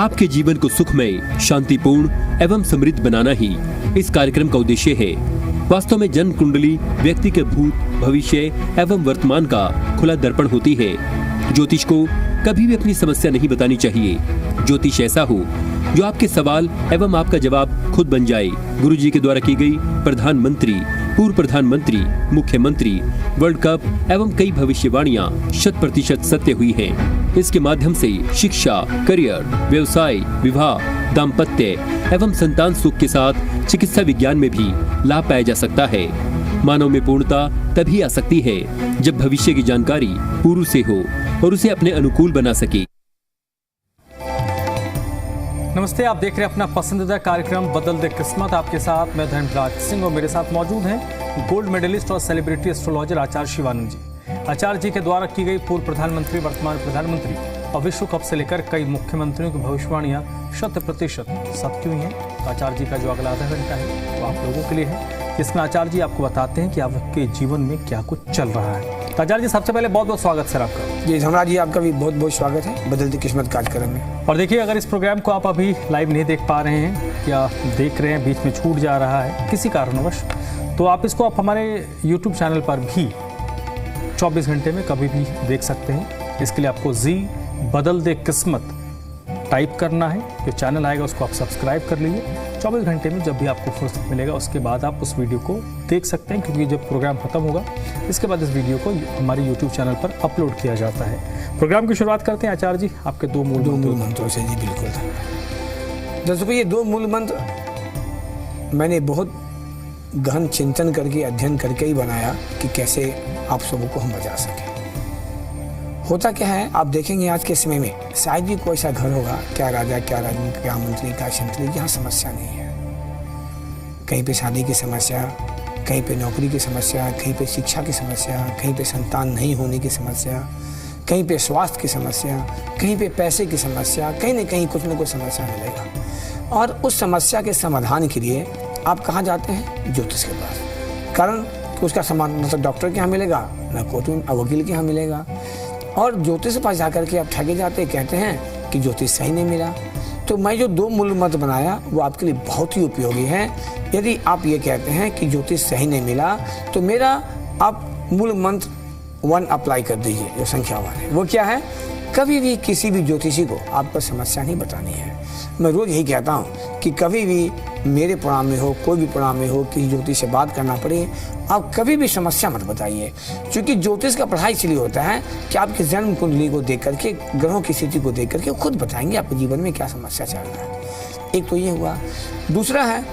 आपके जीवन को सुखमय, शांतिपूर्ण एवं समृद्ध बनाना ही इस कार्यक्रम का उद्देश्य है। वास्तव में जन्म कुंडली व्यक्ति के भूत, भविष्य एवं वर्तमान का खुला दर्पण होती है। ज्योतिष को कभी भी अपनी समस्या नहीं बतानी चाहिए। ज्योतिष ऐसा हो जो आपके सवाल एवं आपका जवाब खुद बन जाए। गुरुजी के द्वारा की गई प्रधानमंत्री, पूर्व प्रधानमंत्री, मुख्यमंत्री, वर्ल्ड कप एवं कई भविष्यवाणियां 100% सत्य हुई हैं। इसके माध्यम से शिक्षा, करियर, व्यवसाय, विवाह, दाम्पत्य एवं संतान सुख के साथ चिकित्सा विज्ञान में भी लाभ पाया जा सकता है। मानव में पूर्णता तभी आ सकती है जब भविष्य की जानकारी पूर्व से हो और उसे अपने अनुकूल बना सके। नमस्ते, आप देख रहे हैं अपना पसंदीदा कार्यक्रम बदल दे किस्मत। आपके साथ मैं धर्मराज सिंह और मेरे साथ मौजूद हैं गोल्ड मेडलिस्ट और सेलिब्रिटी एस्ट्रोलॉजर आचार्य शिवानंद जी। आचार्य जी के द्वारा की गई पूर्व प्रधानमंत्री, वर्तमान प्रधानमंत्री और विश्व कप से लेकर कई मुख्यमंत्रियों की भविष्यवाणियां 100% सत्य हुई हैं। तो आचार्य जी का जो अगला आधा घंटा है वो आप लोगों के लिए है, जिसमें आचार्य जी आपको बताते हैं कि आपके जीवन में क्या कुछ चल रहा है। तो आचार्य जी, सबसे पहले बहुत बहुत स्वागत सर आपका। जी धर्मराज जी, आपका भी बहुत बहुत स्वागत है बदलती किस्मत कार्यक्रम में। और देखिए, अगर इस प्रोग्राम को आप अभी लाइव नहीं देख पा रहे हैं या देख रहे हैं बीच में छूट जा रहा है किसी कारणवश, तो आप इसको आप हमारे YouTube चैनल पर भी 24 घंटे में कभी भी देख सकते हैं। इसके लिए आपको जी बदल दे किस्मत टाइप करना है, जो चैनल आएगा उसको आप सब्सक्राइब कर लीजिए। 24 घंटे में जब भी आपको फुर्सत मिलेगा उसके बाद आप उस वीडियो को देख सकते हैं, क्योंकि जब प्रोग्राम खत्म होगा इसके बाद इस वीडियो को हमारे YouTube चैनल पर अपलोड किया जाता है। प्रोग्राम की शुरुआत करते हैं आचार्य जी, आपके दो मूल मंत्रों से। जी बिल्कुल। दर्शकों, ये दो मूल मंत्र मैंने बहुत गहन चिंतन करके, अध्ययन करके ही बनाया कि कैसे आप सबों को हम बचा सकें। होता क्या है, आप देखेंगे आज के समय में शायद भी कोई ऐसा घर होगा, क्या राजा, क्या राजनीति, क्या मंत्री, क्या शंत्री, यहाँ समस्या नहीं है। कहीं पे शादी की समस्या, कहीं पे नौकरी की समस्या, कहीं पे शिक्षा की समस्या, कहीं पे संतान नहीं होने की समस्या, कहीं पे स्वास्थ्य की समस्या, कहीं पे पैसे की समस्या, कहीं न कहीं कुछ न कुछ समस्या मिलेगा। और उस समस्या के समाधान के लिए आप कहाँ जाते हैं? ज्योतिष के पास। कारण उसका समाधान मतलब डॉक्टर के यहाँ मिलेगा, ना कोर्ट में वकील के यहाँ मिलेगा। और ज्योतिष के पास जाकर के आप ठगे जाते, कहते हैं कि ज्योतिष सही नहीं मिला। तो मैं जो दो मूल मंत्र बनाया वो आपके लिए बहुत ही उपयोगी है। यदि आप ये कहते हैं कि ज्योतिष सही नहीं मिला, तो मेरा आप मूल मंत्र 1 अप्लाई कर दीजिए, जो संख्या 1 है। वो क्या है? कभी भी किसी भी ज्योतिषी को आपको समस्या नहीं बतानी है। मैं रोज यही कहता हूँ कि कभी भी मेरे प्रोग्राम में हो, कोई भी प्रोग्राम में हो, किसी ज्योतिष से बात करना पड़े, आप कभी भी समस्या मत बताइए। क्योंकि ज्योतिष का पढ़ाई इसलिए होता है कि आपके जन्म कुंडली को देख करके, ग्रहों की स्थिति को देख करके खुद बताएंगे आपके जीवन में क्या समस्या चल रहा है। एक तो ये हुआ। दूसरा है,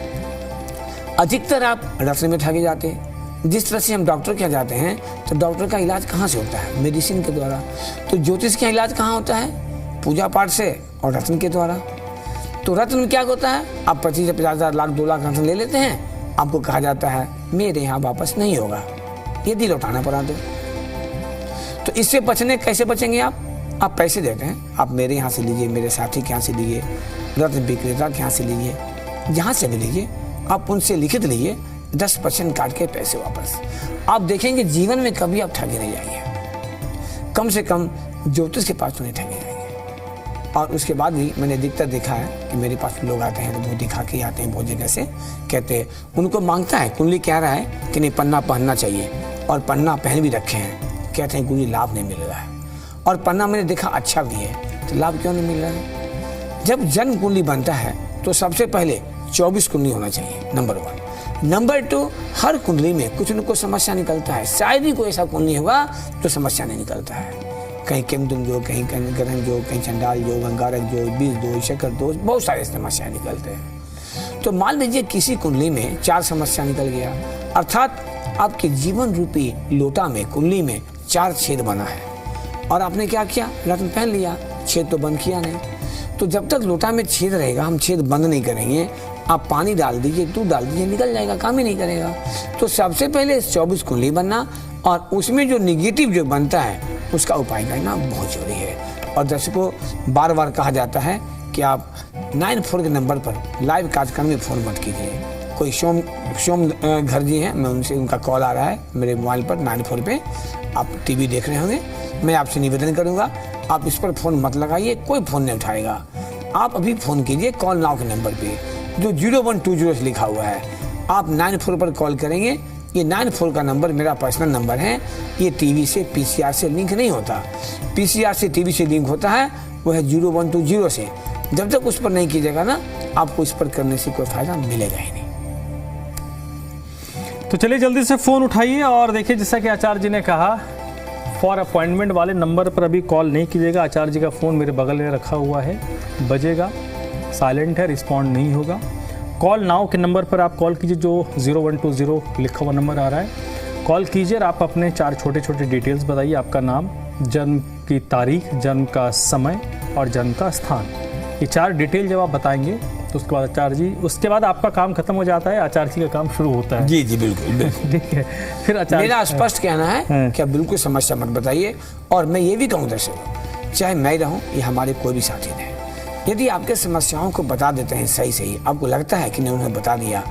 अधिकतर आप रत्न में ठगे जाते हैं। जिस तरह से हम डॉक्टर के यहाँ जाते हैं तो डॉक्टर का इलाज कहाँ से होता है? मेडिसिन के द्वारा। तो ज्योतिष का इलाज कहाँ होता है? पूजा पाठ से और रत्न के द्वारा। तो रत्न में क्या होता है? आप 25 से 50,000, लाख, 2 लाख रत्न ले लेते हैं, आपको कहा जाता है मेरे यहाँ वापस नहीं होगा, यदि लौटाना पड़ा तो इससे बचने, कैसे बचेंगे आप पैसे देते हैं, आप मेरे यहाँ से लीजिए, मेरे साथी के यहाँ से लीजिए, रत्न विक्रेता के यहाँ से लीजिए, जहाँ से भी लीजिए, आप उनसे लिखित लीजिए, 10% काट के पैसे वापस। आप देखेंगे जीवन में कभी आप ठगे नहीं जाएंगे। कम से कम ज्योतिष के पास तो नहीं ठगे जाएंगे। और उसके बाद भी मैंने अधिकतर देखा है कि मेरे पास लोग आते हैं तो वो दिखा के आते हैं बहुत जगह से, कहते हैं उनको मांगता है, कुंडली कह रहा है कि नहीं पन्ना पहनना चाहिए, और पन्ना पहन भी रखे हैं, कहते हैं कुंडली लाभ नहीं मिल रहा है। और पन्ना मैंने देखा अच्छा भी है, तो लाभ क्यों नहीं मिल रहा है? जब जन्म कुंडली बनता है तो सबसे पहले 24 कुंडली होना चाहिए, नंबर 1। नंबर 2, हर कुंडली में कुछ न कुछ समस्या निकलता है। शायद ही कोई ऐसा कुंडली होगा तो समस्या नहीं निकलता है। कहीं केमदुम जो, कहीं ग्रहण जो, कहीं चंडाल जो, अंगारक जो, बीज दोष, शकर दोष, बहुत सारे समस्याएं निकलते हैं। तो मान लीजिए किसी कुंडली में 4 समस्या निकल गया, अर्थात आपके जीवन रूपी लोटा में, कुंडली में 4 छेद बना है, और आपने क्या किया? रत्न पहन लिया, छेद तो बंद किया नहीं। तो जब तक लोटा में छेद रहेगा, हम छेद बंद नहीं करेंगे, आप पानी डाल दीजिए, दूध डाल दीजिए, निकल जाएगा, काम ही नहीं करेगा। तो सबसे पहले 24 कुंडली बनना, और उसमें जो निगेटिव जो बनता है उसका उपाय करना बहुत जरूरी है। और दर्शकों, बार बार कहा जाता है कि आप 94 के नंबर पर लाइव कार्यक्रम में फ़ोन मत कीजिए। कोई सोम घर जी हैं, मैं उनसे, उनका कॉल आ रहा है मेरे मोबाइल पर 94 पे, आप टीवी देख रहे होंगे। मैं आपसे निवेदन करूंगा, आप इस पर फ़ोन मत लगाइए, कोई फ़ोन नहीं उठाएगा। आप अभी फ़ोन कीजिए कॉल नाउ के नंबर पे जो 0120 से लिखा हुआ है। आप 94 पर कॉल करेंगे। ये 94 का नंबर मेरा पर्सनल नंबर है। ये टीवी से पीसीआर से लिंक नहीं होता। पीसीआर से टीवी से लिंक होता है, वो है 0120 से। जब तक उस पर नहीं कीजिएगा ना, आपको इस पर करने से कोई फायदा मिलेगा ही नहीं। तो चलिए जल्दी से फ़ोन उठाइए और देखिए, जैसा कि आचार्य जी ने कहा, फॉर अपॉइंटमेंट वाले नंबर पर अभी कॉल नहीं कीजिएगा। आचार्य जी का फ़ोन मेरे बगल में रखा हुआ है, बजेगा, साइलेंट है, रिस्पॉन्ड नहीं होगा। कॉल नाउ के नंबर पर आप कॉल कीजिए, जो 0120 लिखा हुआ नंबर आ रहा है। कॉल कीजिए और आप अपने 4 छोटे छोटे डिटेल्स बताइए। आपका नाम, जन्म की तारीख, जन्म का समय और जन्म का स्थान। ये 4 डिटेल जब आप बताएंगे तो उसके बाद आचार्य जी, उसके बाद आपका काम खत्म हो जाता है, आचार्य जी का काम शुरू होता है। जी जी बिल्कुल। ठीक है, फिर आचार्य मेरा स्पष्ट कहना है कि आप बिल्कुल समस्या मत बताइए। और मैं ये भी कहूँ दर्शकों, चाहे मैं रहूँ या हमारे कोई भी साथी रहे, यदि आपके समस्याओं को बता देते हैं सही सही, आपको लगता है कि नहीं उन्हें बता दिया,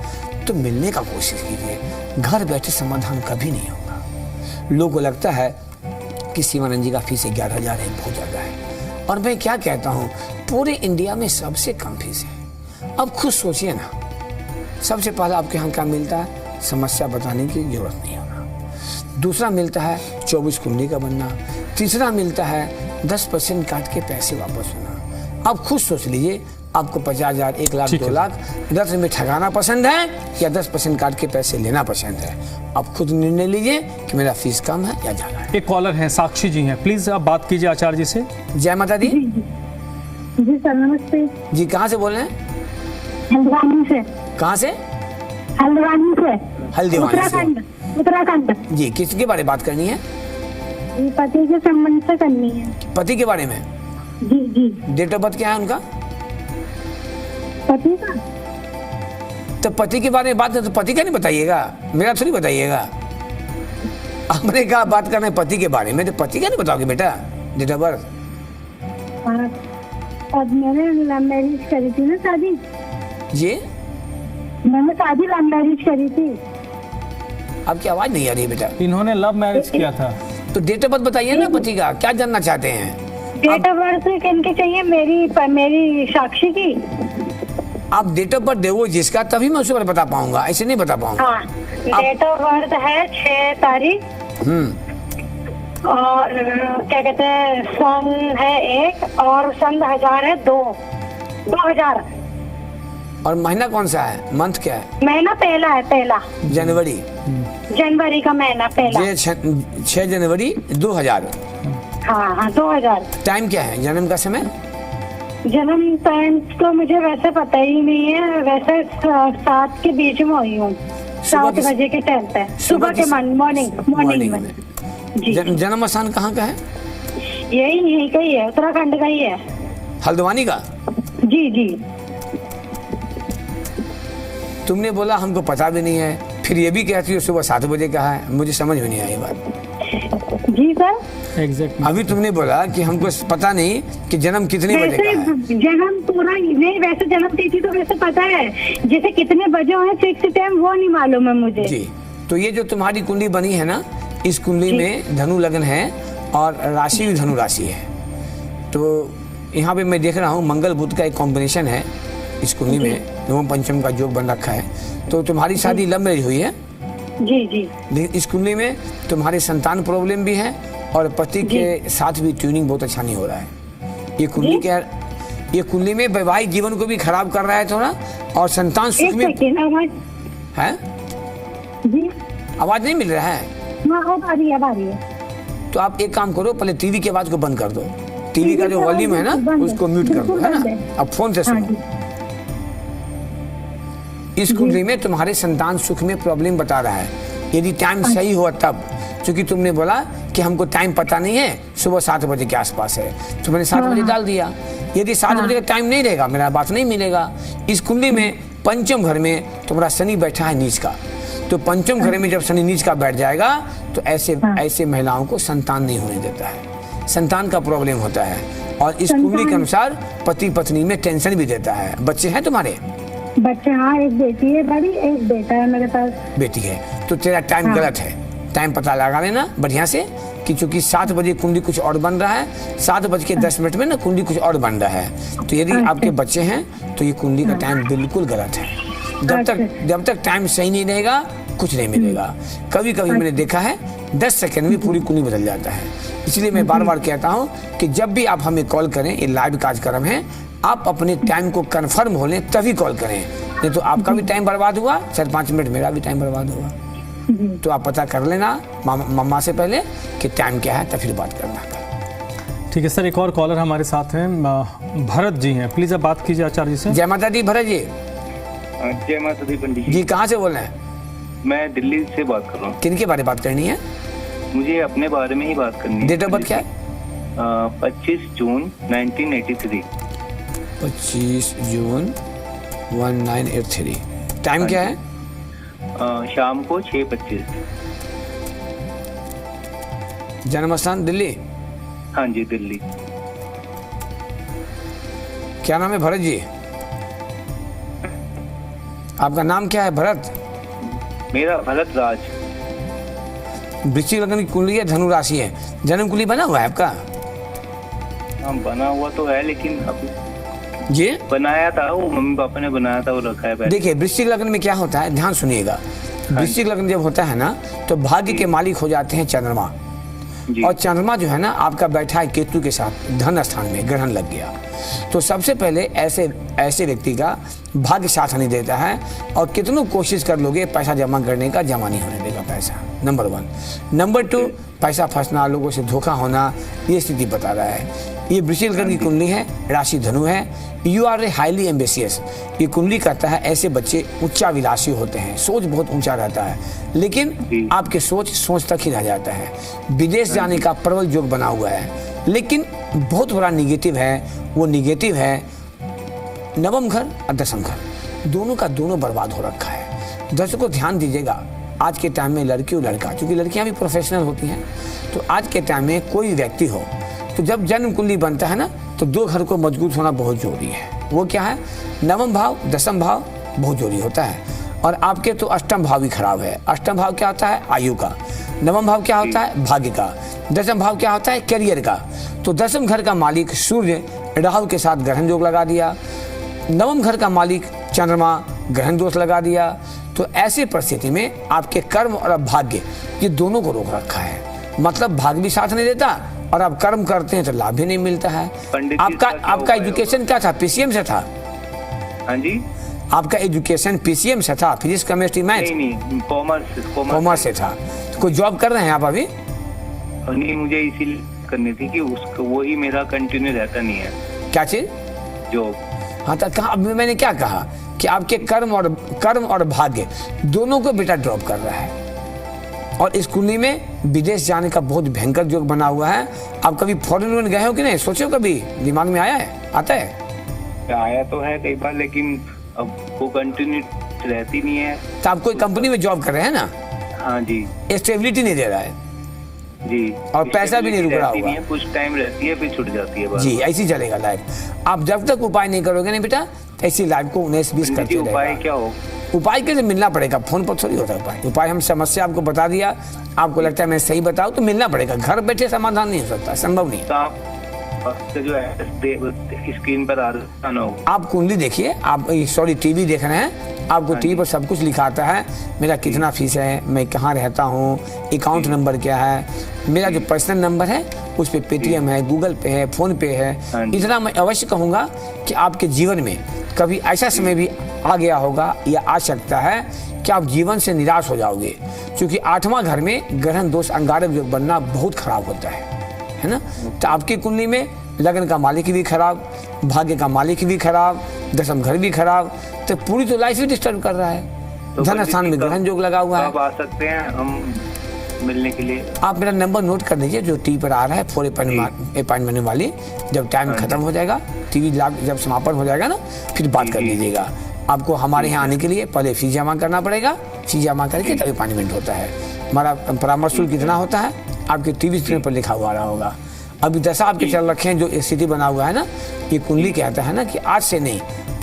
तो मिलने का कोशिश कीजिए। घर बैठे समाधान कभी नहीं होगा। लोगों को लगता है कि शिवानंद जी का फीस 11,000 है, बहुत ज़्यादा है। और मैं क्या कहता हूँ, पूरे इंडिया में सबसे कम फीस है। अब खुद सोचिए ना, सबसे पहला आपके यहाँ क्या मिलता है? समस्या बताने की जरूरत नहीं होना। दूसरा मिलता है 24 कुंडली का बनना। तीसरा मिलता है 10% काट के पैसे वापस होना। अब खुद सोच लीजिए, आपको 50,000, 1 लाख, 2 लाख 10 में ठगाना पसंद है या 10% काट के पैसे लेना पसंद है? आप खुद निर्णय लीजिए कि मेरा फीस कम है या ज़्यादा है। एक कॉलर हैं, साक्षी जी हैं, प्लीज़ आप बात कीजिए आचार्य जी से। जय माता दी। जी सर नमस्ते। जी कहाँ से बोल रहे हैं? हल्द्वानी से। कहाँ से? हल्द्वानी से। हल्द्वानी से। उत्तराखंड। जी, किसके बारे में बात करनी है? ये पति के संबंध से करनी है। पति के बारे में? जी जी। डेट ऑफ बर्थ क्या है उनका? पति का? तो पति के बारे में बात है तो पति का नहीं बताइएगा, मेरा थोड़ी बताइएगा। आपने कहा बात करना है पति के बारे में, तो पति का नहीं बताओगे बेटा डेट ऑफ बर्थ? अब मैंने लव मैरिज करी थी ना, शादी। जी मैंने शादी लव मैरिज करी थी। आपकी आवाज नहीं आ रही बेटा। इन्होंने लव मैरिज किया था। तो डेट ऑफ बर्थ बताइए ना पति का, क्या जानना चाहते हैं? डेट ऑफ बर्थ किनकी चाहिए? मेरी साक्षी की। आप डेट ऑफ बर्थ दो जिसका, तभी मैं उस पर बता पाऊंगा, ऐसे नहीं बता पाऊंगा। हाँ, डेट ऑफ बर्थ है 6 तारीख और क्या कहते हैं, सन है 1 और सन 1000 है 2000। और महीना कौन सा है? मंथ क्या है? महीना पहला है, पहला जनवरी का महीना पहला। 6 जनवरी 2000। हाँ 2000। टाइम क्या है? जन्म का समय? जन्म टाइम तो मुझे वैसे पता ही नहीं है। वैसे 7 के बीच में हुई हूँ, 7 बजे के टाइम पे, सुबह के मॉर्निंग में। जी। जन्म स्थान कहाँ का है? यही का ही है, उत्तराखंड का ही है। हल्द्वानी का? जी जी। तुमने बोला हमको पता भी नहीं है, फिर ये भी कहती हो सुबह 7 बजे का है। मुझे समझ में नहीं आई बात। जी सर एग्जैक्ट। अभी तुमने बोला कि हमको पता नहीं कि जन्म कितने बजे का है। जन्म पूरा नहीं, वैसे जन्म तिथि तो वैसे पता है, जैसे कितने बजे है फिक्स टाइम वो नहीं मालूम है मुझे। जी, तो ये जो तुम्हारी कुंडली बनी है ना, इस कुंडली में धनु लग्न है और राशि भी धनु राशि है। तो यहाँ पे मैं देख रहा हूँ मंगल बुध का एक कॉम्बिनेशन है इस कुंडली में, नवम पंचम का योग बन रखा है। तो तुम्हारी शादी लव मैरिज हुई है। जी जी। लेकिन इस कुंडली में तुम्हारे संतान प्रॉब्लम भी है और पति के साथ भी ट्यूनिंग बहुत अच्छा नहीं हो रहा है। ये कुंडली में वैवाहिक जीवन को भी खराब कर रहा है थोड़ा, और संतान सुख में है। जी आवाज नहीं मिल रहा है? अब आ रही है। तो आप एक काम करो, पहले टीवी की आवाज को बंद कर दो। टीवी का जो वॉल्यूम है ना उसको म्यूट कर दो, है ना। अब फोन से सुनो। इस कुंडली में तुम्हारे संतान सुख में प्रॉब्लम बता रहा है। यदि टाइम सही हो तब, क्योंकि तुमने बोला कि हमको टाइम पता नहीं है, सुबह 7 बजे के आसपास है, तो मैंने 7 बजे डाल दिया। यदि 7 बजे का टाइम नहीं रहेगा, मेरा बात नहीं मिलेगा। इस कुंडली में पंचम घर में तुम्हारा शनि बैठा है नीच का, तो पंचम घर में जब शनि नीच का बैठ जाएगा तो ऐसे महिलाओं को संतान नहीं होने देता है, संतान का प्रॉब्लम होता है। और इस कुंडली के अनुसार पति पत्नी में टेंशन भी देता है। बच्चे हैं तुम्हारे? बच्चे हाँ, एक बेटी है बड़ी, एक बेटा है मेरे पास। बेटी है, तो तेरा टाइम गलत है। टाइम पता लगा लेना बढ़िया से कि चूंकि 7 बजे कुंडली कुछ और बन रहा है, 7:10 में ना कुंडली कुछ और बन रहा है। तो यदि आपके बच्चे हैं तो ये कुंडली का टाइम बिल्कुल गलत है। जब तक टाइम सही नहीं रहेगा कुछ नहीं मिलेगा। कभी कभी मैंने देखा है 10 सेकंड में पूरी कुंडली बदल जाता है। इसलिए मैं बार बार कहता हूँ कि जब भी आप हमें कॉल करें, ये लाइव कार्यक्रम है, आप अपने टाइम को कंफर्म हो लें तभी कॉल करें, नहीं तो आपका भी टाइम बर्बाद हुआ, 4-5 मिनट मेरा भी टाइम बर्बाद हुआ। तो आप पता कर लेना मम्मा से पहले कि टाइम क्या है, तब फिर बात करना। ठीक है सर, एक और कॉलर हमारे साथ हैं, भरत जी हैं, प्लीज आप बात कीजिए आचार्य जी से। जय माता दी भरत जी। जय माता दी पंडित जी कहाँ से बोल रहे हैं? मैं दिल्ली से बात कर रहा हूँ। किन के बारे में बात करनी है? मुझे अपने बारे में ही बात करनी है। डेट ऑफ बर्थ क्या है? 25 जून 1983। 25 जून 1983। टाइम क्या है? शाम को 6:25। जन्म स्थान दिल्ली? हाँ जी दिल्ली। क्या नाम है भरत जी? आपका नाम क्या है भरत? मेरा भरत राज। वृश्चिक लग्न की कुंडली है, धनु राशि है, जन्म कुंडली बना हुआ है आपका? हाँ बना हुआ तो है, लेकिन अभी जी बनाया था, वो मम्मी पापा ने बनाया था, वो रखा है पहले। देखिए वृश्चिक लग्न में क्या होता है, ध्यान सुनिएगा। वृश्चिक लग्न जब होता है ना तो भाग्य के मालिक हो जाते हैं चंद्रमा, जी। और चंद्रमा जो है ना आपका बैठा है केतु के साथ धन स्थान में, ग्रहण लग गया। तो सबसे पहले ऐसे व्यक्ति का भाग्य साथ नहीं देता है, और कितनों कोशिश कर लोगे पैसा जमा करने का, जमा नहीं होने देगा पैसा, नंबर 1। नंबर 2, पैसा फंसना, लोगों से धोखा होना, ये स्थिति बता रहा है। ये वृश्चिक लग्न की कुंडली है, राशि धनु है। You are a highly ambitious. ये कुंडली कहता है ऐसे बच्चे उच्चाभिलाषी होते हैं, सोच बहुत ऊंचा रहता है, लेकिन आपके सोच तक ही रह जाता है। विदेश जाने का प्रबल योग बना हुआ है, लेकिन बहुत बड़ा निगेटिव है, वो निगेटिव है नवम घर और दसम घर, दोनों का दोनों बर्बाद हो रखा है। दर्शकों ध्यान दीजिएगा, आज के टाइम में लड़की और लड़का, क्योंकि लड़कियां भी प्रोफेशनल होती हैं, तो आज के टाइम में कोई व्यक्ति हो तो जब जन्म कुंडली बनता है ना तो 2 घर को मजबूत होना बहुत जरूरी है। वो क्या है? नवम भाव, दसम भाव बहुत जरूरी होता है। और आपके तो अष्टम भाव भी खराब है। अष्टम भाव क्या होता है? आयु का। नवम भाव क्या होता है? भाग्य का। दसम भाव क्या होता है? करियर का। तो दसम घर का मालिक सूर्य राहु के साथ ग्रहण योग लगा दिया, नवम घर का मालिक चंद्रमा ग्रहण दोष लगा दिया। तो ऐसी परिस्थिति में आपके कर्म और भाग्य ये दोनों को रोक रखा है। मतलब भाग्य भी साथ नहीं देता और आप कर्म करते हैं तो लाभ भी नहीं मिलता है। आपका एजुकेशन क्या था? पीसीएम से था? हाँ जी। आपका एजुकेशन पीसीएम से था, फिजिक्स केमिस्ट्री मैथ? नहीं, कॉमर्स से था। कोई जॉब कर रहे हैं आप अभी? नहीं, मुझे इसीलिए करनी थी कि उसको वही मेरा कंटिन्यू रहता नहीं है। क्या चीज? जॉब। हाँ तो कहा, अभी मैंने क्या कहा कि आपके कर्म और भाग्य दोनों को बेटा ड्रॉप कर रहा है। और इस कुंडली में विदेश जाने का बहुत भयंकर योग बना हुआ है। आप कभी फॉरेन गए हो कि नहीं? सोचो कभी, दिमाग में आया है? आता है? आया तो है कई बार, लेकिन अब वो कंटिन्यू रहती नहीं है। तो आप कोई कंपनी में जॉब कर रहे हैं ना? हाँ जी। स्टेबिलिटी नहीं दे रहा है जी, और पैसा भी नहीं रुक रहा होगा। कुछ टाइम रहती है फिर छूट जाती है। जी ऐसी चलेगा लाइफ। आप जब तक उपाय नहीं करोगे नहीं बेटा, ऐसी लाइफ को 19-20 करते रहेगा। उपाय क्या हो? उपाय के लिए मिलना पड़ेगा, फोन पर थोड़ी होता है उपाय। हम समस्या आपको बता दिया, आपको लगता है मैं सही बताऊं तो मिलना पड़ेगा। घर बैठे समाधान नहीं हो सकता, संभव नहीं है। जो है स्क्रीन पर आ रहा हो, आप कुंडली देखिए, आप सॉरी टीवी देख रहे हैं, आपको टीवी पर सब कुछ लिखा आता है। मेरा कितना फीस है, मैं कहाँ रहता हूँ, अकाउंट नंबर क्या है, मेरा जो पर्सनल नंबर है उस पर पेटीएम है, गूगल पे है, फोन पे है। इतना मैं अवश्य कहूँगा कि आपके जीवन में कभी ऐसा समय भी आ गया होगा या आ सकता है कि आप जीवन से निराश हो जाओगे, क्योंकि 8वां घर में ग्रहण दोष अंगारक योग बनना बहुत खराब होता है ना। तो आपकी कुंडली में लगन का मालिक भी खराब, भाग्य का मालिक भी खराब, दसम घर भी खराब, तो पूरी तो लाइफ ही डिस्टर्ब कर रहा है। तो धन स्थान में ग्रहण योग लगा हुआ है। आप आ सकते हैं हम मिलने के लिए? आप मेरा नंबर नोट कर लीजिए जो टीवी पर आ रहा है, 4 अपॉइंटमेंट वाली। जब टाइम खत्म हो जाएगा, टीवी जब समापन हो जाएगा ना, फिर बात कर लीजिएगा। आपको हमारे यहाँ आने के लिए पहले फीस जमा करना पड़ेगा, फीस जमा करके तब अपॉइंटमेंट होता है। हमारा परामर्श शुल्क कितना होता है आपके टीवी स्क्रीन पर लिखा हुआ रहा होगा। अभी दशा आपके चल रखे हैं, जो स्थिति बना हुआ है ना, ये कुंडली कहता है ना कि आज से नहीं,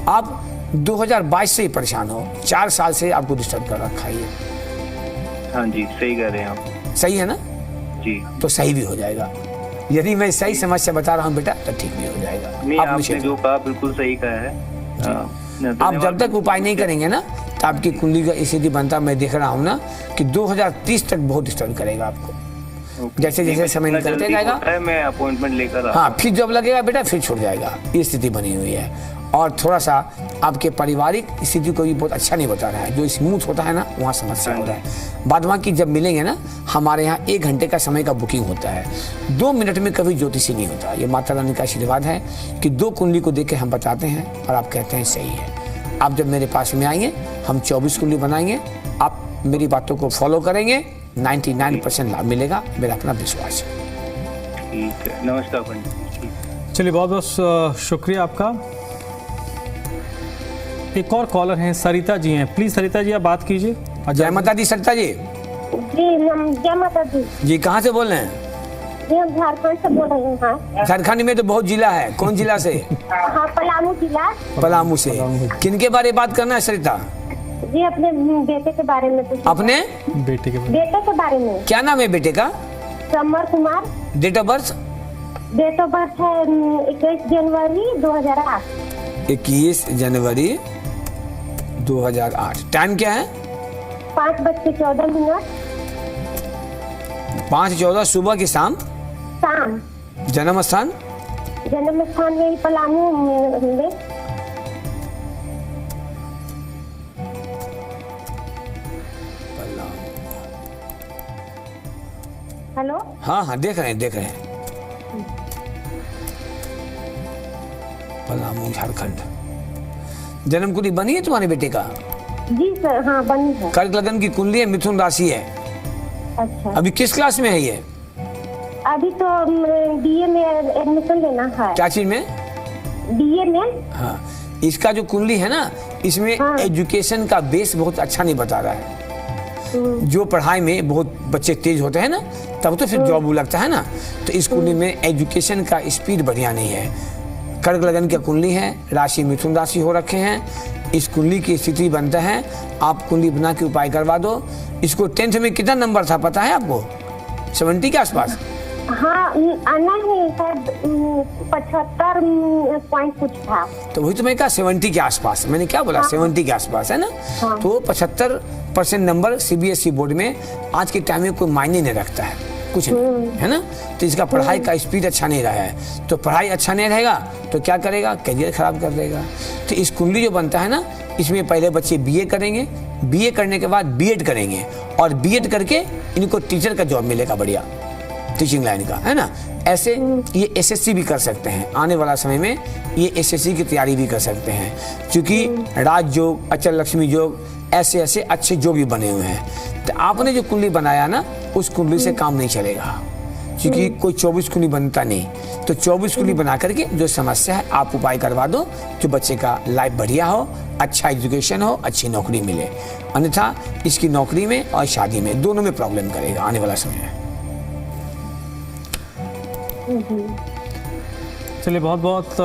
आप 2022 से ही परेशान हो, 4 साल से आपको डिस्टर्ब कर रखा है। हाँ जी, सही कह रहे हैं आप। सही है ना? जी। तो सही भी हो जाएगा। यदि मैं सही समस्या बता रहा हूँ बेटा तो ठीक भी हो जाएगा। नहीं, आप आपने निश्चित जो कहा बिल्कुल सही कहा है। आप जब तक उपाय नहीं करेंगे ना तो आपकी कुंडली का स्थिति बनता, मैं देख रहा हूँ ना कि 2030 तक बहुत डिस्टर्ब करेगा आपको। जैसे जैसे समय निकलते जाएगा मैं अपॉइंटमेंट लेकर हाँ, फिर जब लगेगा बेटा फिर छूट जाएगा। ये स्थिति बनी हुई है। और थोड़ा सा आपके पारिवारिक स्थिति को भी बहुत अच्छा नहीं बता रहा है। जो स्मूथ होता है ना वहाँ समस्या हो रहा है। बाद बाकी जब मिलेंगे ना, हमारे यहाँ 1 घंटे का समय का बुकिंग होता है। 2 मिनट में कभी ज्योतिषी नहीं होता। ये माता रानी का आशीर्वाद है कि 2 कुंडली को देख के हम बताते हैं और आप कहते हैं सही है। आप जब मेरे पास में आएंगे हम 24 कुंडली बनाएंगे। आप मेरी बातों को फॉलो करेंगे, 99% लाभ मिलेगा, मेरा अपना विश्वास है। ठीक है, नमस्कार पंडित जी। चलिए, बहुत बहुत शुक्रिया आपका। एक और कॉलर हैं, सरिता जी हैं। प्लीज सरिता जी आप बात कीजिए। जय माता दी सरिता जी। जी जय माता दी। जी कहाँ से बोल रहे हैं? जी हम झारखंड से बोल रहे हैं। झारखंड में तो बहुत जिला है, कौन जिला से? हाँ, पलामू जिला। पलामू से। किनके बारे में बात करना है सरिता? जी अपने बेटे के बारे में पूछना। अपने बेटे के बारे में। क्या नाम है बेटे का? Samar Kumar. Date of birth? Date of birth है 21 जनवरी 2008। 21 जनवरी 2008। टाइम क्या है? 5:14 5:14 सुबह की शाम? शाम। जन्म स्थान? जन्म स्थान यही पलामू में। हेलो। हाँ हाँ देख रहे हैं। पलामू झारखंड। जन्म कुंडली बनी है तुम्हारे बेटे का? जी सर, हाँ बनी है। कर्क लगन की कुंडली है, मिथुन राशि है। अच्छा। अभी किस क्लास में है ये? अभी तो BA में एडमिशन लेना है। क्या चीज में? BA में। हाँ, इसका जो कुंडली है ना, इसमें हाँ। एजुकेशन का बेस बहुत अच्छा नहीं बता रहा है। जो पढ़ाई में बहुत बच्चे तेज होते हैं ना, तब तो फिर जॉब लगता है ना। तो इस कुंडली में एजुकेशन का स्पीड बढ़िया नहीं है। कर्क लगन की कुंडली है, राशि मिथुन राशि हो रखे हैं। इस कुंडली की स्थिति बनता है, आप कुंडली बना के उपाय करवा दो। इसको 10th में कितना नंबर था पता है आपको? 70 के आसपास? हाँ नहीं, शायद 75 पॉइंट कुछ था। तो वही तो मैं कहा 70 के आसपास। मैंने क्या बोला? 70 के आसपास है ना। हाँ। तो 75% नंबर CBSE बोर्ड में आज के टाइम में कोई मायने नहीं रखता है, कुछ नहीं है ना। तो इसका पढ़ाई का स्पीड अच्छा नहीं रहा है। तो पढ़ाई अच्छा नहीं रहेगा तो क्या करेगा? करियर खराब कर देगा। तो इस कुंडली जो बनता है ना, इसमें पहले बच्चे BA करेंगे, BA करने के बाद B.Ed करेंगे, और B.Ed करके इनको टीचर का जॉब मिलेगा, बढ़िया टीचिंग लाइन का, है ना। ऐसे ये SSC भी कर सकते हैं। आने वाला समय में ये SSC की तैयारी भी कर सकते हैं, क्योंकि राज योग, अचल लक्ष्मी योग, ऐसे ऐसे अच्छे जो भी बने हुए हैं। तो आपने जो कुंडली बनाया ना, उस कुंडली से काम नहीं चलेगा, क्योंकि कोई 24 कुंडली बनता नहीं। तो 24 कुंडली बना करके जो समस्या है आप उपाय करवा दो, जो बच्चे का लाइफ बढ़िया हो, अच्छा एजुकेशन हो, अच्छी नौकरी मिले। अन्यथा इसकी नौकरी में और शादी में दोनों में प्रॉब्लम करेगा आने वाला समय है। चलिए, बहुत बहुत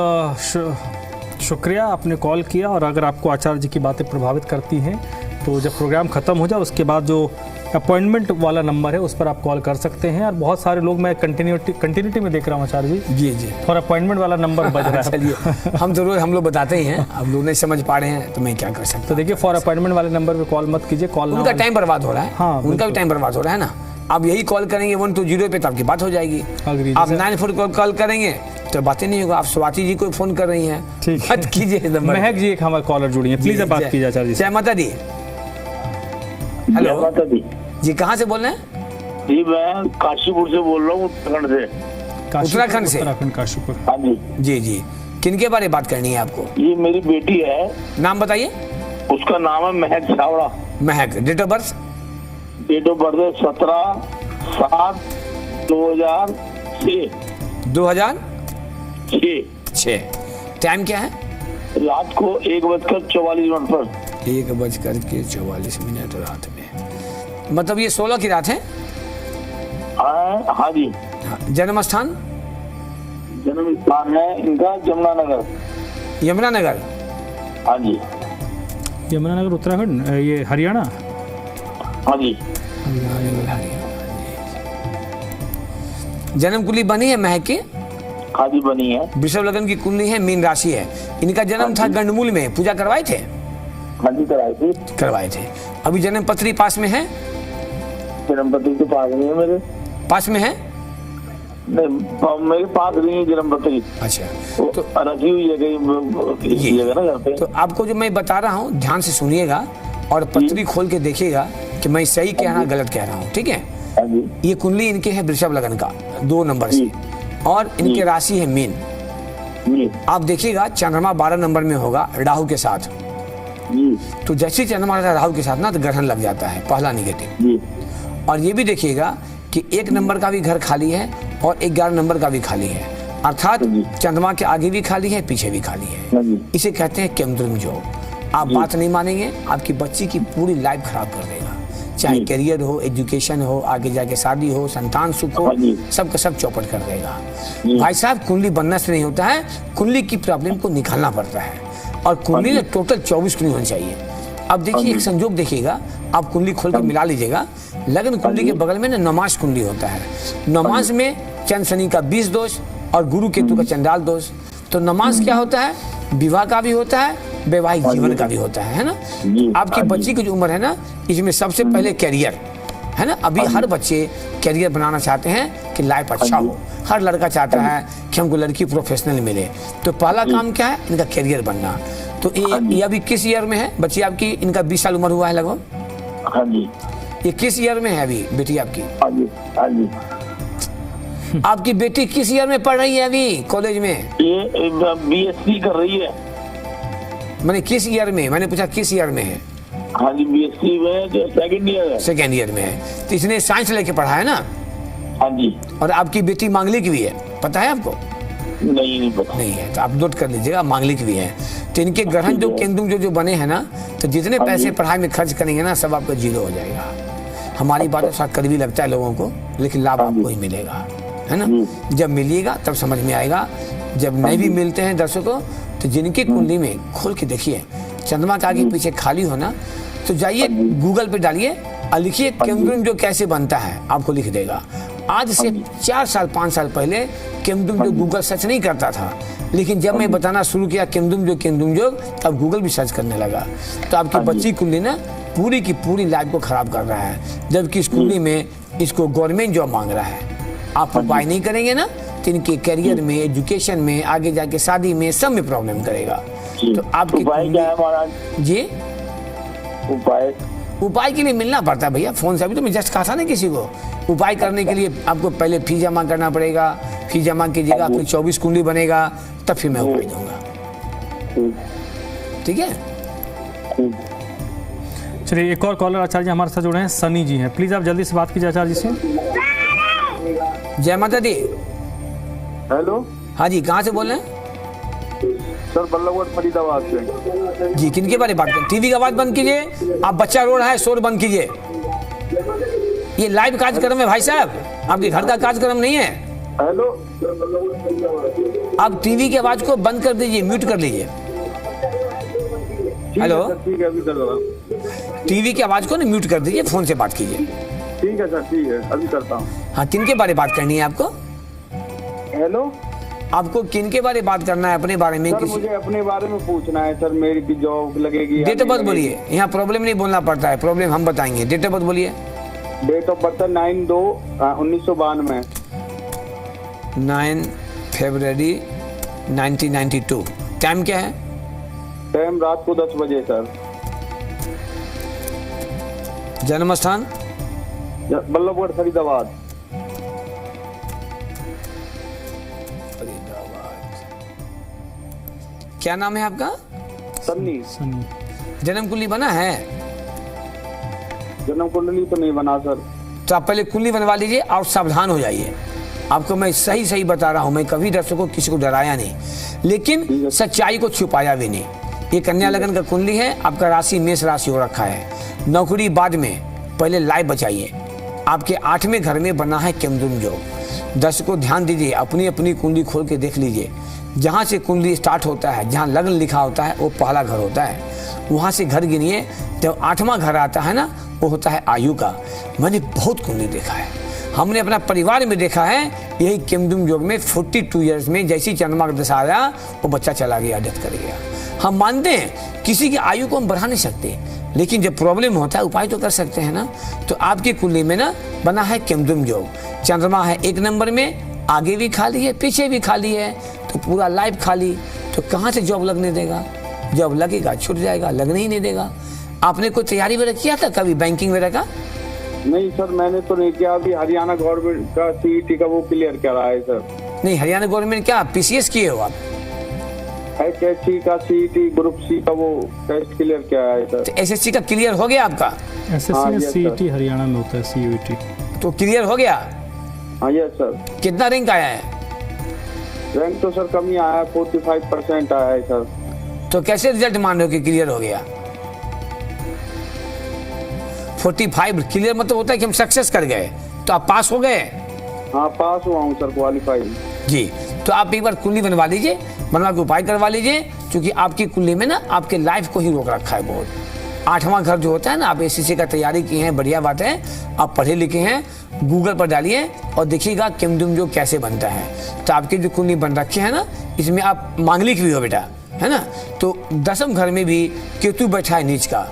शुक्रिया आपने कॉल किया। और अगर आपको आचार्य जी की बातें प्रभावित करती हैं तो जब प्रोग्राम ख़त्म हो जाए उसके बाद जो अपॉइंटमेंट वाला नंबर है उस पर आप कॉल कर सकते हैं। और बहुत सारे लोग मैं कंटिन्यूटी में देख रहा हूँ आचार्य जी। जी और अपॉइंटमेंट वाला नंबर बज रहा है। चलिए, हम तो रोज हम लोग बताते ही हैं, अब लोग नहीं समझ पा रहे हैं तो मैं क्या कर सकता तो हूँ। देखिए, फॉर अपॉइंटमेंट वाले नंबर पे कॉल मत कीजिए। कॉल उनका टाइम बर्बाद हो रहा है। हाँ, उनका भी टाइम बर्बाद हो रहा है ना। आप यही कॉल करेंगे 120 पे तो आपकी बात हो जाएगी। अग्री, आप जैसे- 94 कॉल करेंगे तो बातें नहीं होगा। आप स्वाति जी को फोन कर रही हैं, ठीक है। मत कीजिए नंबर। महक जी एक हमारे कॉलर जुड़ी हैं, प्लीज आप बात कीजिए आचार्य जी से। जय माता दी। हेलो माता दी जी, कहाँ से बोल रहे हैं? जी, मैं काशीपुर से बोल रहा हूँ, उत्तराखंड से। उत्तराखंड से? उत्तराखंड काशीपुर। हाँ जी जी। किनके बारे में बात करनी है आपको? ये मेरी बेटी है, नाम बताइए। उसका नाम है महक छावड़ा। Mahak. Date of birth? Date of birth है 17/7/2006। 2006। टाइम क्या है? रात को 1:44 पर। 1:44 रात में। मतलब ये 16 की रात है? हाँ जी। हाँ। जन्म स्थान? जन्म स्थान है इनका यमुनानगर। यमुनानगर? हाँ जी। यमुनानगर उत्तराखंड, ये हरियाणा। हाँ जी। जन्म कुंडली बनी है महक की? हाँ जी बनी है। वृषभ लग्न की कुंडली है, मीन राशि है। इनका जन्म था गंडमूल में, पूजा करवाए थे? हाँ जी कराई थी। करवाए थे। अभी जन्म पत्री पास में है? जन्म पत्री तो पास नहीं है मेरे। पास में है? नहीं मेरे पास नहीं है जन्म पत्री। अच्छा, तो रखी हुई है कहीं इसी जगह ना घर पे। तो आपको जो मैं बता रहा हूँ ध्यान से सुनिएगा और पत्री खोल के देखिएगा कि मैं सही कह रहा हूँ गलत कह रहा हूँ, ठीक है? हाँ जी। ये कुंडली इनके है वृषभ लगन का 2 नंबर से, और इनके राशि है मीन। जी आप देखिएगा चंद्रमा 12 नंबर में होगा राहु के साथ। जी तो जैसे ही चंद्रमा राहु के साथ ना तो ग्रहण लग जाता है, पहला निगेटिव। जी। और ये भी देखिएगा कि 1 नंबर का भी घर खाली है और 11 नंबर का भी खाली है, अर्थात चंद्रमा के आगे भी खाली है, पीछे भी खाली हाँ है। जी। इसे कहते हैं केमद्रुम योग। आप बात नहीं मानेंगे, आपकी बच्ची की पूरी लाइफ खराब कर देगा, चाहे करियर हो, एजुकेशन हो, आगे जाके शादी हो, संतान सुख हो, हाँ जी। सब का सब चौपट कर देगा। भाई साहब, कुंडली बनने से नहीं होता है, कुंडली की प्रॉब्लम को निकालना पड़ता है। और कुंडली में टोटल 24 कुंडली होनी चाहिए। अब देखिए एक संजोग देखिएगा, आप कुंडली खोल के मिला लीजिएगा। लगन कुंडली के बगल में ना नमाज कुंडली होता है। नमाज में चंद्र शनि का 20 दोष और गुरु केतु का चंडाल दोष। तो नमाज क्या होता है? विवाह का भी होता है, वैवाहिक जीवन का भी होता है ना? आपकी बच्ची की जो उम्र है ना, इसमें सबसे पहले कैरियर है ना। अभी हर बच्चे कैरियर बनाना चाहते हैं कि लाइफ अच्छा हो। हर लड़का चाहता है कि हमको लड़की प्रोफेशनल मिले। तो पहला काम क्या है? इनका कैरियर बनना। तो ये अभी किस ईयर में है बच्ची आपकी? इनका 20 साल उम्र हुआ है लगभग। हाँ जी। ये किस ईयर में है अभी बेटी आपकी? हाँ जी। हाँ जी। आपकी बेटी किस ईयर में पढ़ रही है अभी कॉलेज में? ये बीएससी कर रही है। मैंने किस ईयर में? मैंने पूछा किस ईयर में है? हाँ जी बीएससी में जो 2nd ईयर है। 2nd ईयर में है। तो इसने साइंस लेके पढ़ा है ना? हाँ जी। और आपकी बेटी मांगलिक भी है, पता है आपको? नहीं पता। नहीं है तो आप नोट कर लीजिएगा, मांगलिक भी है। तो इनके ग्रहण जो केंद्र जो बने हैं ना, तो जितने पैसे पढ़ाई में खर्च करेंगे ना, सब आपका 0 हो जाएगा। हमारी बातों से कड़वी लगता है लोगों को, लेकिन लाभ आपको ही मिलेगा, है ना? जब मिलिएगा तब समझ में आएगा। जब नहीं भी मिलते हैं दर्शकों, तो जिनकी कुंडली में खोल के देखिए चंद्रमा के आगे पीछे खाली होना, तो जाइए गूगल पे डालिए और लिखिए केमद्रुम जो कैसे बनता है, आपको लिख देगा। आज से 4 साल 5 साल पहले केमद्रुम जो गूगल सर्च नहीं करता था, लेकिन जब मैं बताना शुरू किया केमद्रुम जो, तब गूगल भी सर्च करने लगा। तो आपकी बच्ची कुंडली ना पूरी की पूरी लाइफ को खराब कर रहा है, जबकि इस कुंडली में इसको गवर्नमेंट जॉब मांग रहा है। आप उपाय नहीं करेंगे ना, तो इनके करियर में, एजुकेशन में, आगे जाके शादी में, सब में प्रॉब्लम करेगा। तो आपकी उपाय क्या है महाराज? जी उपाय के लिए मिलना पड़ता है भैया फोन से। अभी तो मैं जस्ट कहा था ना किसी को, उपाय करने के लिए आपको पहले फी जमा करना पड़ेगा। फी जमा कीजिएगा, फिर 24 कुंडली बनेगा, तब फिर मैं उपाय दूंगा। ठीक है? चलिए एक और कॉलर आचार्य जी हमारे साथ जुड़े हैं, सनी जी हैं। प्लीज आप जल्दी से बात कीजिए आचार्य जी से। जय माता दी। हेलो। हाँ जी, कहाँ से बोल रहे हैं? सर बल्लभगढ़ फरीदाबाद से। जी, किनके बारे में बात करें? टीवी का आवाज बंद कीजिए। आप बच्चा रो रहा है, शोर बंद कीजिए। ये लाइव कार्यक्रम है भाई साहब, आपके घर का कार्यक्रम नहीं है। हेलो। आप टीवी की आवाज को बंद कर दीजिए, म्यूट कर लीजिए। हेलो। ठीक है अभी कर रहा। टीवी की आवाज को ना म्यूट कर दीजिए, फोन से बात कीजिए। ठीक है सर, ठीक है अभी करता हूँ। हाँ, किनके बारे में बात करनी है आपको? हेलो। आपको किनके बारे में बात करना है? अपने बारे में? सर मुझे अपने बारे में पूछना है सर, मेरी की जॉब लगेगी? डेट ऑफ बर्थ बोलिए, यहाँ प्रॉब्लम नहीं बोलना पड़ता है, प्रॉब्लम हम बताएंगे। डेट ऑफ बर्थ बोलिए। Date of birth 9/2/1992। 9 फरवरी 1992। टाइम क्या है? टाइम रात को 10 बजे सर। जन्म स्थान? बल्लभगढ़ फरीदाबाद। क्या नाम है आपका? सन्नी। जन्म कुंडली बना है? जन्म कुंडली तो नहीं बना सर। तो आप पहले कुंडली बनवा लीजिए और सावधान हो जाइए। आपको मैं सही बता रहा हूँ, मैं कभी दर्शकों को किसी को डराया नहीं, लेकिन सच्चाई को छुपाया भी नहीं। ये कन्या लगन का कुंडली है, आपका राशि मेष राशि हो रखा है। नौकरी बाद में, पहले लाइफ बचाइए। आपके 8वें घर में बना है केमद्रुम योग। दर्शकों ध्यान दीजिए, अपनी अपनी कुंडली खोल के देख लीजिए। जहाँ से कुंडली स्टार्ट होता है, जहाँ लग्न लिखा होता है, वो पहला घर होता है। वहाँ से घर गिनिए, जब 8वां घर आता है ना, वो होता है आयु का। मैंने बहुत कुंडली देखा है, हमने अपना परिवार में देखा है, यही केमदुम योग में 42 ईयर्स में जैसी चंद्रमा का दशा आया वो बच्चा चला गया, डेथ कर गया। हम मानते हैं किसी की आयु को हम बढ़ा नहीं सकते, लेकिन जब प्रॉब्लम होता है उपाय तो कर सकते हैं ना। तो आपकी कुंडली में ना बना है केमदुम योग, चंद्रमा है 1 नंबर में, आगे भी खाली है पीछे भी खाली है, तो पूरा लाइफ खाली। तो कहाँ से जॉब लगने देगा? जॉब लगेगा छूट जाएगा, लगने ही नहीं देगा। आपने कोई तैयारी वगैरह किया था कभी बैंकिंग वगैरह का? नहीं सर, मैंने तो नहीं किया। अभी हरियाणा गवर्नमेंट का सीईटी का वो क्लियर करा है सर। नहीं, हरियाणा गवर्नमेंट क्या पीसीएस किए हो आप? एचएससी का सीईटी ग्रुप सी का वो टेस्ट क्लियर किया है सर। तो एसएससी का क्लियर हो गया आपका? एसएससी में yes, सीईटी हरियाणा में होता है, सीयूईटी। तो क्लियर हो गया? हाँ यस सर। कितना रैंक आया है? रैंक तो सर कम ही आया है, 45% आया है सर। तो कैसे रिजल्ट मान रहे हो कि क्लियर हो गया? 45 क्लियर मतलब होता है कि हम सक्सेस कर गए, तो आप पास हो गए? हाँ पास हुआ हूँ सर, क्वालिफाई जी। तो आप एक बार कुंडली बनवा लीजिए, बनवा के उपाय करवा लीजिए, क्योंकि आपकी कुंडली में ना आपके लाइफ को ही रोक रखा है बहुत। 8वां घर जो होता है ना, आप एसएससी का तैयारी की हैं, बढ़िया बात है, आप पढ़े लिखे हैं, गूगल पर डालिए और देखिएगा केमदुम योग कैसे बनता है। तो आपकी जो कुंडली बन रखे है ना, इसमें आप मांगलिक भी हो बेटा, है ना। तो 10वें घर में भी केतु बैठा है नीच का,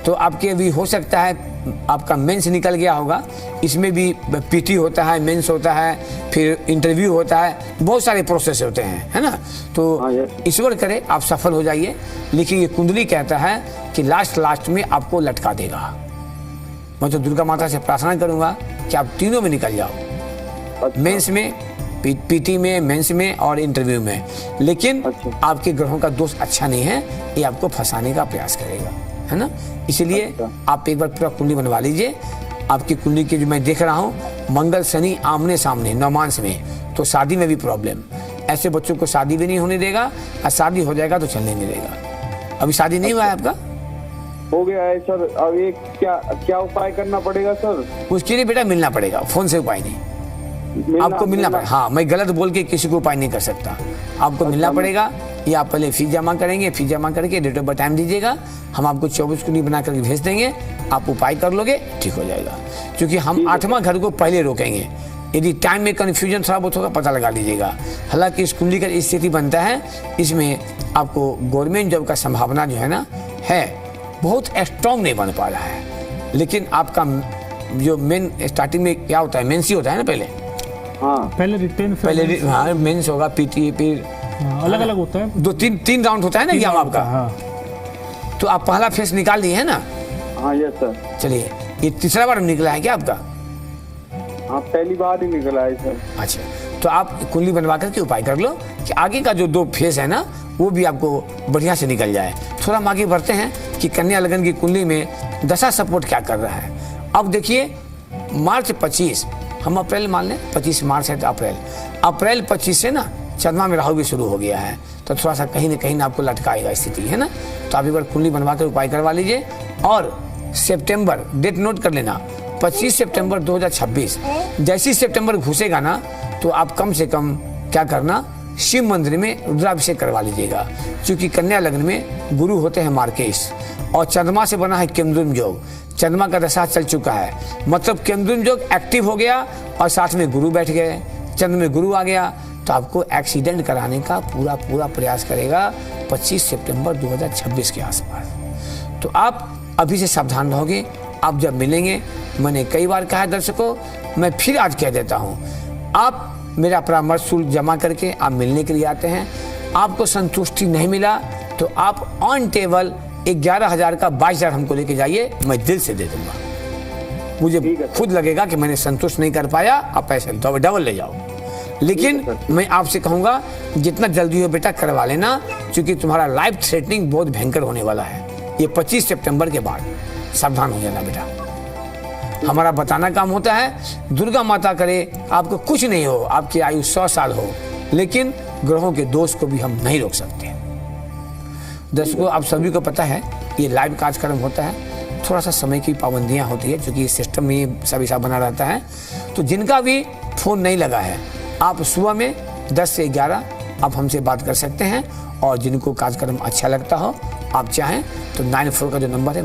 तो आपके भी हो सकता है आपका मेंस निकल गया होगा। इसमें भी पीटी होता है, मेंस होता है, फिर इंटरव्यू होता है, बहुत सारे प्रोसेस होते हैं, है ना। तो ईश्वर करे आप सफल हो जाइए, लेकिन ये कुंडली कहता है कि लास्ट में आपको लटका देगा। मैं तो दुर्गा माता से प्रार्थना करूंगा कि आप तीनों में निकल जाओ, मेंस में, पीटी में, मेंस में और इंटरव्यू में। लेकिन आपके ग्रहों का दोष अच्छा नहीं है, ये आपको फंसाने का प्रयास करेगा, है ना। इसलिए आप एक बार पूरा कुंडली बनवा लीजिए। आपकी कुंडली की जो मैं देख रहा हूँ, मंगल शनि आमने सामने नवमांश में, तो शादी में भी प्रॉब्लम। ऐसे बच्चों को शादी भी नहीं होने देगा, और शादी हो जाएगा तो चलने नहीं देगा। अभी शादी नहीं हुआ है आपका? हो गया है सर। अब ये क्या उपाय करना पड़ेगा सर? उसके लिए बेटा मिलना पड़ेगा, फोन से उपाय नहीं, आपको मिलना पड़ेगा। हाँ, मैं गलत बोल के किसी को उपाय नहीं कर सकता, आपको मिलना पड़ेगा। ये आप पहले फीस जमा करेंगे, फीस जमा करके डेट ऑफ बर्थ टाइम दीजिएगा, हम आपको 24 कुंडली बना करके भेज देंगे, आप उपाय कर लोगे, ठीक हो जाएगा। क्योंकि हम 8वां घर को पहले रोकेंगे। यदि टाइम में कन्फ्यूजन थोड़ा बहुत होगा, पता लगा लीजिएगा। हालांकि इस कुंडली का स्थिति बनता है, इसमें आपको गवर्नमेंट जॉब का संभावना जो है ना, है बहुत स्ट्रॉन्ग नहीं बन पा रहा है। लेकिन आपका जो मेन स्टार्टिंग में क्या होता है, मेंस ही होता है ना पहले। हाँ, पहले रिटेन, पहले हाँ मेंस होगा, पीटी, फिर अलग अलग होता है, 2-3 राउंड होता है ना एग्जाम आपका। हाँ। तो आप पहला फेस निकाल लिए है ना? हाँ यस सर। चलिए, ये तीसरा बार निकला है क्या आपका? हाँ, पहली बार ही निकला है सर। अच्छा, तो आप कुंडली बनवा करके उपाय कर लो कि आगे का जो 2 फेस है ना, वो भी आपको बढ़िया से निकल जाए। थोड़ा हम आगे बढ़ते हैं कि कन्या लगन की कुंडली में दशा सपोर्ट क्या कर रहा है। अब देखिए, मार्च 25, हम अप्रैल मान लें, 25 मार्च है तो अप्रैल 25 से ना चंद्रमा में राहु भी शुरू हो गया है, तो थोड़ा सा कहीं ना आपको लटकाएगा स्थिति, है ना। तो आप एक बार कुंडली बनवा कर उपाय करवा लीजिए। और सितंबर, डेट नोट कर लेना, 25 सितंबर 2026, जैसी सितंबर घुसेगा ना, तो आप कम से कम क्या करना, शिव मंदिर में रुद्राभिषेक करवा लीजिएगा। क्योंकि कन्या लग्न में गुरु होते हैं मार्केश, और चंद्रमा से बना है केमदुम योग। चंद्रमा का दशा चल चुका है, मतलब केमदुम योग एक्टिव हो गया, और साथ में गुरु बैठ गए, चंद्र में गुरु आ गया, तो आपको एक्सीडेंट कराने का पूरा प्रयास करेगा 25 सितंबर 2026 के आसपास। तो आप अभी से सावधान रहोगे। आप जब मिलेंगे, मैंने कई बार कहा है दर्शकों, मैं फिर आज कह देता हूँ, आप मेरा परामर्श शुल्क जमा करके आप मिलने के लिए आते हैं, आपको संतुष्टि नहीं मिला तो आप ऑन टेबल 11,000 का 22,000 हमको लेके जाइए, मैं दिल से दे दूंगा। मुझे खुद लगेगा कि मैंने संतुष्ट नहीं कर पाया, आप पैसे डबल ले जाओ। लेकिन मैं आपसे कहूंगा जितना जल्दी हो बेटा करवा लेना, क्योंकि तुम्हारा लाइफ थ्रेटनिंग बहुत भयंकर होने वाला है ये 25 सितंबर के बाद। सावधान हो जाना बेटा। हमारा बताना काम होता है, दुर्गा माता करे आपको कुछ नहीं हो, आपकी आयु 100 साल हो, लेकिन ग्रहों के दोष को भी हम नहीं रोक सकते। दर्शकों, आप सभी को पता है ये लाइव कार्यक्रम होता है, थोड़ा सा समय की पाबंदियां होती है, क्योंकि इस सिस्टम में सब हिसाब बना रहता है। तो जिनका भी फोन नहीं लगा है, आप सुबह में 10 से 11 आप हमसे बात कर सकते हैं। और जिनको कार्यक्रम अच्छा लगता हो, आप चाहें तो 94 का जो नंबर है